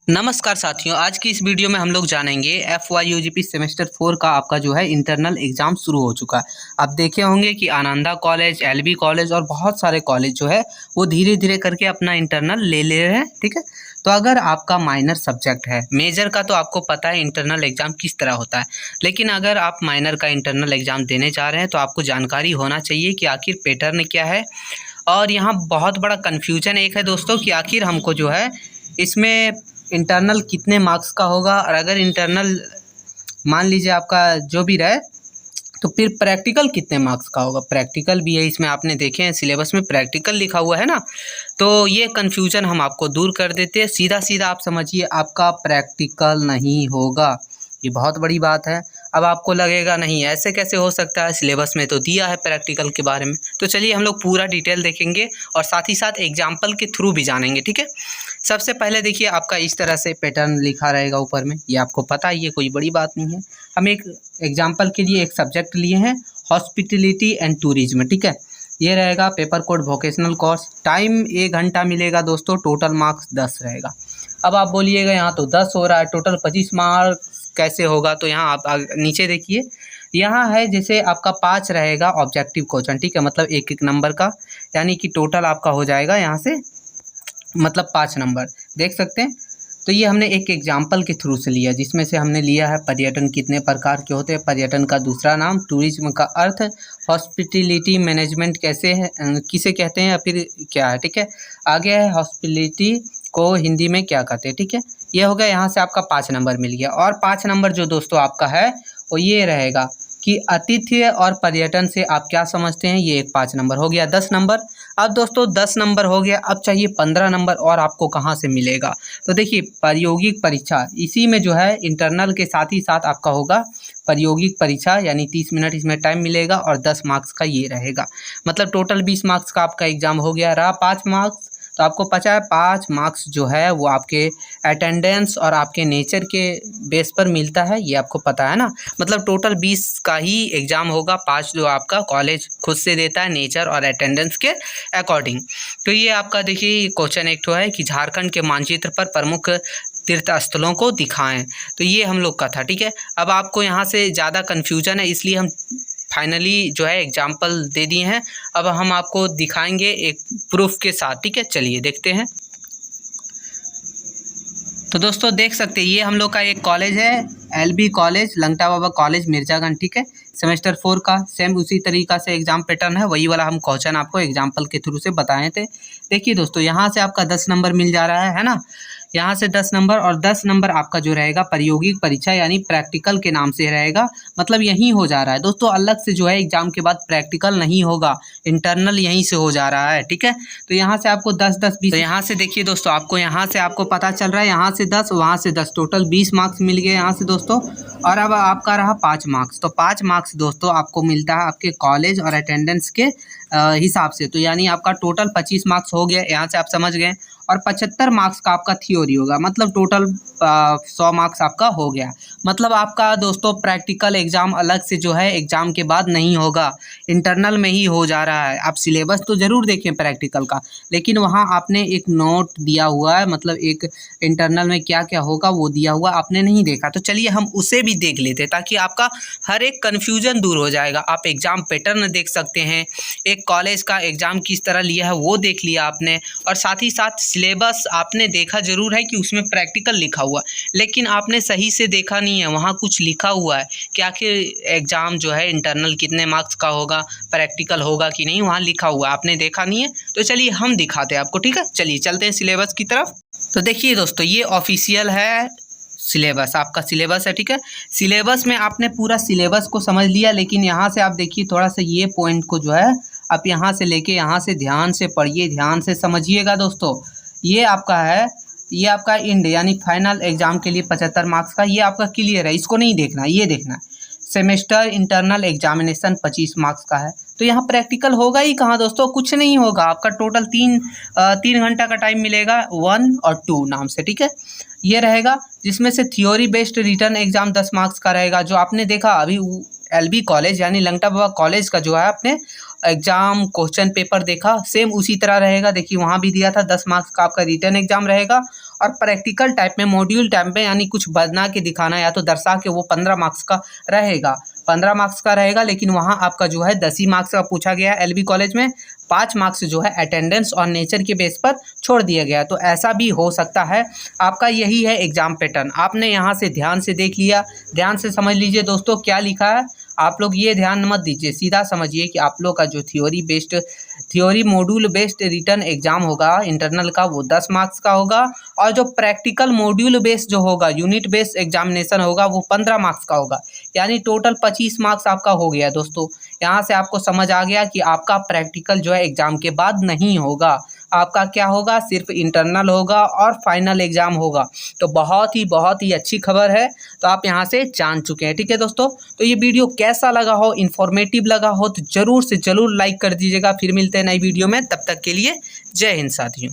नमस्कार साथियों, आज की इस वीडियो में हम लोग जानेंगे FYUGP सेमेस्टर 4 का आपका जो है इंटरनल एग्ज़ाम शुरू हो चुका है। आप देखे होंगे कि आनंदा कॉलेज, LB कॉलेज और बहुत सारे कॉलेज जो है वो धीरे-धीरे करके अपना इंटरनल ले रहे हैं, ठीक है। तो अगर आपका माइनर सब्जेक्ट है, मेजर का तो आपको पता है इंटरनल एग्ज़ाम किस तरह होता है, लेकिन अगर आप माइनर का इंटरनल एग्ज़ाम देने जा रहे हैं तो आपको जानकारी होना चाहिए कि आखिर पैटर्न क्या है। और यहाँ बहुत बड़ा कन्फ्यूजन एक है दोस्तों कि आखिर हमको जो है इसमें इंटरनल कितने मार्क्स का होगा, और अगर इंटरनल मान लीजिए आपका जो भी रहे तो फिर प्रैक्टिकल कितने मार्क्स का होगा। प्रैक्टिकल भी है इसमें, आपने देखे हैं सिलेबस में प्रैक्टिकल लिखा हुआ है ना। तो ये कन्फ्यूजन हम आपको दूर कर देते हैं। सीधा सीधा आप समझिए, आपका प्रैक्टिकल नहीं होगा, ये बहुत बड़ी बात है। अब आपको लगेगा नहीं ऐसे कैसे हो सकता है, सिलेबस में तो दिया है प्रैक्टिकल के बारे में। तो चलिए हम लोग पूरा डिटेल देखेंगे और साथ ही साथ एग्जाम्पल के थ्रू भी जानेंगे, ठीक है। सबसे पहले देखिए, आपका इस तरह से पैटर्न लिखा रहेगा ऊपर में, ये आपको पता है, ये कोई बड़ी बात नहीं है। हम एक एग्जाम्पल के लिए एक सब्जेक्ट लिए हैं, हॉस्पिटलिटी एंड टूरिज्म, ठीक है। ये रहेगा paper code vocational course. Time 1 घंटा मिलेगा दोस्तों, टोटल मार्क्स 10 रहेगा। अब आप बोलिएगा यहाँ तो 10 हो रहा है, टोटल 25 मार्क्स कैसे होगा। तो यहाँ आप नीचे देखिए, यहाँ है जैसे आपका 5 रहेगा ऑब्जेक्टिव क्वेश्चन, ठीक है, मतलब एक एक नंबर का, यानी कि टोटल आपका हो जाएगा यहाँ से मतलब 5 नंबर, देख सकते हैं। तो ये हमने एक एग्जाम्पल के थ्रू से लिया, जिसमें से हमने लिया है पर्यटन कितने प्रकार के होते हैं, पर्यटन का दूसरा नाम, टूरिज्म का अर्थ, हॉस्पिटलिटी मैनेजमेंट कैसे है, किसे कहते हैं या फिर क्या है, ठीक है। आगे है हॉस्पिटलिटी को हिंदी में क्या कहते हैं, ठीक है। ये हो गया, यहाँ से आपका 5 नंबर मिल गया। और 5 नंबर जो दोस्तों आपका है वो ये रहेगा कि आतिथ्य और पर्यटन से आप क्या समझते हैं, ये एक 5 नंबर हो गया, 10 नंबर। अब दोस्तों 10 नंबर हो गया, अब चाहिए 15 नंबर, और आपको कहाँ से मिलेगा। तो देखिए, प्रायोगिक परीक्षा इसी में जो है इंटरनल के साथ ही साथ आपका होगा प्रायोगिक परीक्षा, यानी 30 मिनट इसमें टाइम मिलेगा और 10 मार्क्स का ये रहेगा। मतलब टोटल 20 मार्क्स का आपका एग्जाम हो गया। रहा 5 मार्क्स, तो आपको पता है 5 मार्क्स जो है वो आपके अटेंडेंस और आपके नेचर के बेस पर मिलता है, ये आपको पता है ना। मतलब टोटल 20 का ही एग्ज़ाम होगा, 5 जो आपका कॉलेज खुद से देता है नेचर और अटेंडेंस के अकॉर्डिंग। तो ये आपका देखिए क्वेश्चन एक तो है कि झारखंड के मानचित्र पर प्रमुख तीर्थ स्थलों को दिखाएं। तो ये हम लोग का था, ठीक है। अब आपको यहाँ से ज़्यादा कन्फ्यूजन है, इसलिए हम फाइनली जो है एग्जाम्पल दे दिए हैं। अब हम आपको दिखाएंगे एक प्रूफ के साथ, ठीक है। चलिए देखते हैं। तो दोस्तों देख सकते हैं, ये हम लोग का एक कॉलेज है, LB कॉलेज, लंगटा बाबा कॉलेज मिर्जागंज, ठीक है। सेमेस्टर 4 का सेम उसी तरीका से एग्जाम पैटर्न है, वही वाला हम क्वेश्चन आपको एग्जाम्पल के थ्रू से बताए थे। देखिए दोस्तों, यहाँ से आपका 10 नंबर मिल जा रहा है ना, यहाँ से 10 नंबर, और 10 नंबर आपका जो रहेगा प्रायोगिक परीक्षा यानी प्रैक्टिकल के नाम से रहेगा। मतलब यहीं हो जा रहा है दोस्तों, अलग से जो है एग्जाम के बाद प्रैक्टिकल नहीं होगा, इंटरनल यहीं से हो जा रहा है, ठीक है। तो यहाँ से आपको 10 10 20, तो यहाँ से देखिए दोस्तों, आपको यहाँ से आपको पता चल रहा है, यहाँ से 10 वहाँ से 10, टोटल 20 मार्क्स मिल गए यहाँ से दोस्तों। और अब आपका रहा 5 मार्क्स। तो 5 मार्क्स दोस्तों आपको मिलता है आपके कॉलेज और अटेंडेंस के हिसाब से। तो यानी आपका टोटल 25 मार्क्स हो गया, यहाँ से आप समझ गए। और 75 मार्क्स का आपका थ्योरी होगा, मतलब टोटल 100 मार्क्स आपका हो गया। मतलब आपका दोस्तों प्रैक्टिकल एग्ज़ाम अलग से जो है एग्ज़ाम के बाद नहीं होगा, इंटरनल में ही हो जा रहा है। आप सिलेबस तो ज़रूर देखें प्रैक्टिकल का, लेकिन वहाँ आपने एक नोट दिया हुआ है, मतलब एक इंटरनल में क्या क्या होगा वो दिया हुआ आपने नहीं देखा। तो चलिए हम उसे भी देख लेते हैं, ताकि आपका हर एक कन्फ्यूजन दूर हो जाएगा। आप एग्ज़ाम पैटर्न देख सकते हैं, एक कॉलेज का एग्ज़ाम किस तरह लिया है वो देख लिया आपने, और साथ ही साथ सिलेबस आपने देखा ज़रूर है कि उसमें प्रैक्टिकल लिखा हुआ, लेकिन आपने सही से देखा नहीं है, वहाँ कुछ लिखा हुआ है कि आखिर एग्ज़ाम जो है इंटरनल कितने मार्क्स का होगा, प्रैक्टिकल होगा कि नहीं, वहाँ लिखा हुआ आपने देखा नहीं है। तो चलिए हम दिखाते हैं आपको, ठीक है। चलिए चलते हैं सिलेबस की तरफ। तो देखिए दोस्तों, ये ऑफिशियल है सिलेबस, आपका सिलेबस है, ठीक है। सिलेबस में आपने पूरा सिलेबस को समझ लिया, लेकिन यहाँ से आप देखिए थोड़ा सा ये पॉइंट को जो है आप यहाँ से लेके यहाँ से ध्यान से पढ़िए, ध्यान से समझिएगा दोस्तों। ये आपका है, ये आपका इंड यानी फाइनल एग्जाम के लिए 75 मार्क्स का, ये आपका क्लियर है, इसको नहीं देखना, ये देखना है। सेमेस्टर इंटरनल एग्जामिनेशन 25 मार्क्स का है। तो यहाँ प्रैक्टिकल होगा ही कहाँ दोस्तों, कुछ नहीं होगा। आपका टोटल 3 घंटा का टाइम मिलेगा, 1 और 2 नाम से, ठीक है। ये रहेगा, जिसमें से theory based return exam 10 marks का रहेगा। जो आपने देखा अभी LB कॉलेज यानी लंगटा बाबा कॉलेज का जो है आपने एग्जाम क्वेश्चन पेपर देखा, सेम उसी तरह रहेगा। देखिए वहाँ भी दिया था 10 मार्क्स का आपका रिटर्न एग्जाम रहेगा, और प्रैक्टिकल टाइप में मॉड्यूल टाइप में यानी कुछ बना के दिखाना या तो दर्शा के वो 15 मार्क्स का रहेगा, 15 मार्क्स का रहेगा। लेकिन वहाँ आपका जो है 10 ही मार्क्स का पूछा गया है। एलबी कॉलेज में 5 मार्क्स जो है अटेंडेंस और नेचर के बेस पर छोड़ दिया गया। तो ऐसा भी हो सकता है। आपका यही है एग्ज़ाम पैटर्न। आपने यहाँ से ध्यान से देख लिया, ध्यान से समझ लीजिए दोस्तों क्या लिखा है। आप लोग ये ध्यान मत दीजिए, सीधा समझिए कि आप लोग का जो theory module based return exam होगा इंटरनल का वो 10 मार्क्स का होगा, और जो प्रैक्टिकल मॉड्यूल बेस्ड जो होगा यूनिट बेस्ड एग्जामिनेशन होगा वो 15 मार्क्स का होगा। यानी टोटल 25 मार्क्स आपका हो गया दोस्तों। यहाँ से आपको समझ आ गया कि आपका प्रैक्टिकल जो है एग्ज़ाम के बाद नहीं होगा, आपका क्या होगा, सिर्फ इंटरनल होगा और फाइनल एग्ज़ाम होगा। तो बहुत ही अच्छी खबर है। तो आप यहाँ से जान चुके हैं। ठीक है दोस्तों, तो ये वीडियो कैसा लगा हो, इन्फॉर्मेटिव लगा हो तो ज़रूर से ज़रूर लाइक कर दीजिएगा। फिर मिलते हैं नई वीडियो में, तब तक के लिए जय हिंद साथियों।